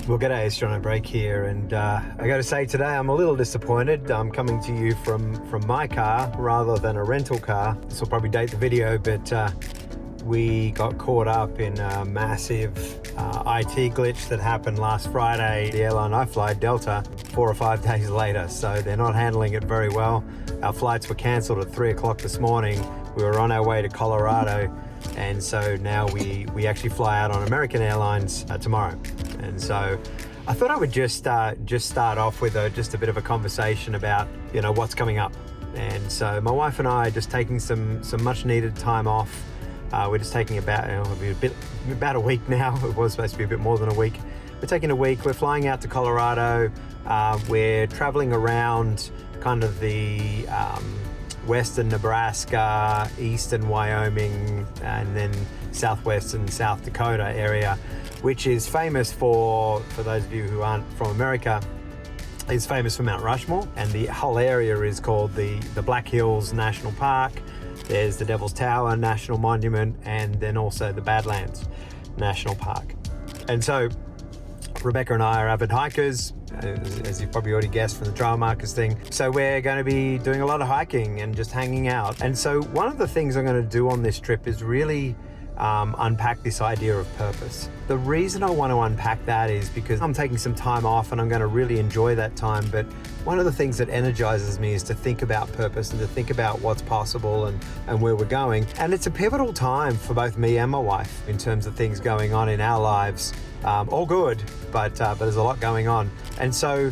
Well, g'day, it's Jono Brake here, and I got to say today I'm a little disappointed. I'm coming to you from my car rather than a rental car. This will probably date the video, but we got caught up in a massive IT glitch that happened last Friday. The airline I fly, Delta, 4 or 5 days later, so they're not handling it very well. Our flights were cancelled at 3 o'clock this morning. We were on our way to Colorado, and so now we actually fly out on American Airlines tomorrow. And so I thought I would just start off with just a bit of a conversation about, what's coming up. And so my wife and I are just taking some much needed time off. We're just taking about a week now. It was supposed to be a bit more than a week. We're taking a week. We're flying out to Colorado. We're traveling around kind of the western Nebraska, eastern Wyoming, and then southwest and South Dakota area, which is famous for those of you who aren't from America, is famous for Mount Rushmore. And the whole area is called the Black Hills National Park. There's the Devil's Tower National Monument, and then also the Badlands National Park. And so Rebecca and I are avid hikers, as you've probably already guessed from the trail markers thing. So we're going to be doing a lot of hiking and just hanging out. And so one of the things I'm going to do on this trip is really unpack this idea of purpose. The reason I want to unpack that is because I'm taking some time off and I'm going to really enjoy that time. But one of the things that energizes me is to think about purpose and to think about what's possible and where we're going. And it's a pivotal time for both me and my wife in terms of things going on in our lives. All good, but there's a lot going on. And so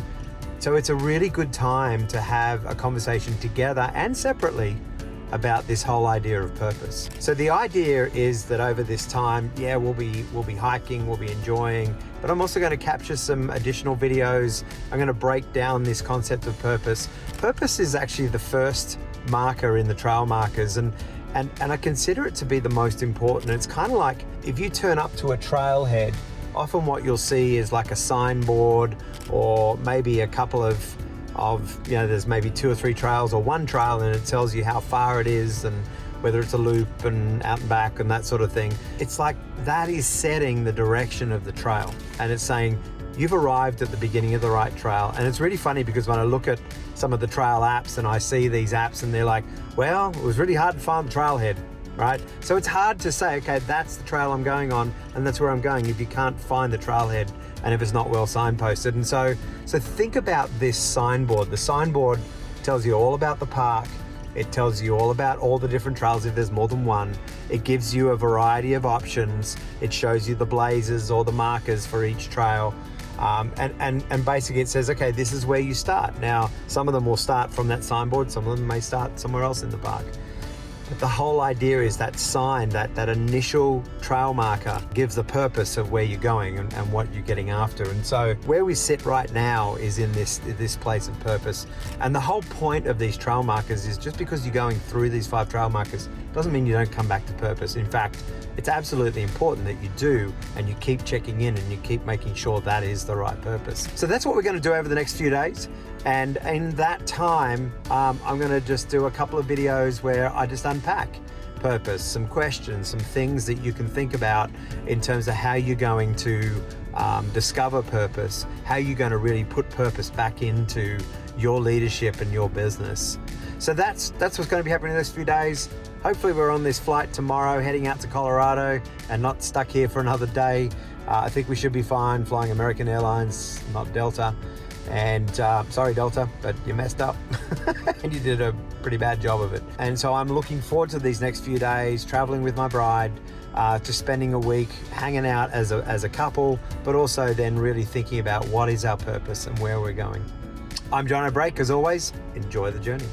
it's a really good time to have a conversation together and separately about this whole idea of purpose. So the idea is that over this time, we'll be hiking, we'll be enjoying, but I'm also going to capture some additional videos. I'm going to break down this concept of purpose. Purpose is actually the first marker in the trail markers, and I consider it to be the most important. It's kind of like if you turn up to a trailhead, often what you'll see is like a signboard or maybe a couple of there's maybe 2 or 3 trails or one trail, and it tells you how far it is and whether it's a loop and out and back and that sort of thing. It's like that is setting the direction of the trail, and it's saying you've arrived at the beginning of the right trail. And it's really funny because when I look at some of the trail apps and I see these apps and they're like, well, it was really hard to find the trailhead, right? So it's hard to say, okay, that's the trail I'm going on and that's where I'm going if you can't find the trailhead and if it's not well signposted. And so think about this signboard. The signboard tells you all about the park. It tells you all about all the different trails if there's more than one. It gives you a variety of options. It shows you the blazes or the markers for each trail. And basically it says, okay, this is where you start. Now, some of them will start from that signboard. Some of them may start somewhere else in the park. But the whole idea is that sign, that initial trail marker gives the purpose of where you're going and what you're getting after. And so where we sit right now is in this place of purpose. And the whole point of these trail markers is just because you're going through these 5 trail markers doesn't mean you don't come back to purpose. In fact, it's absolutely important that you do, and you keep checking in and you keep making sure that is the right purpose. So that's what we're going to do over the next few days. And in that time, I'm going to just do a couple of videos where I just unpack purpose, some questions, some things that you can think about in terms of how you're going to discover purpose, how you're going to really put purpose back into your leadership and your business. So that's what's going to be happening in the next few days. Hopefully we're on this flight tomorrow heading out to Colorado and not stuck here for another day. I think we should be fine flying American Airlines, not Delta. And sorry Delta, but you messed up and you did a pretty bad job of it. And so I'm looking forward to these next few days, traveling with my bride, just spending a week hanging out as a couple, but also then really thinking about what is our purpose and where we're going. I'm Jono Brake. As always, enjoy the journey.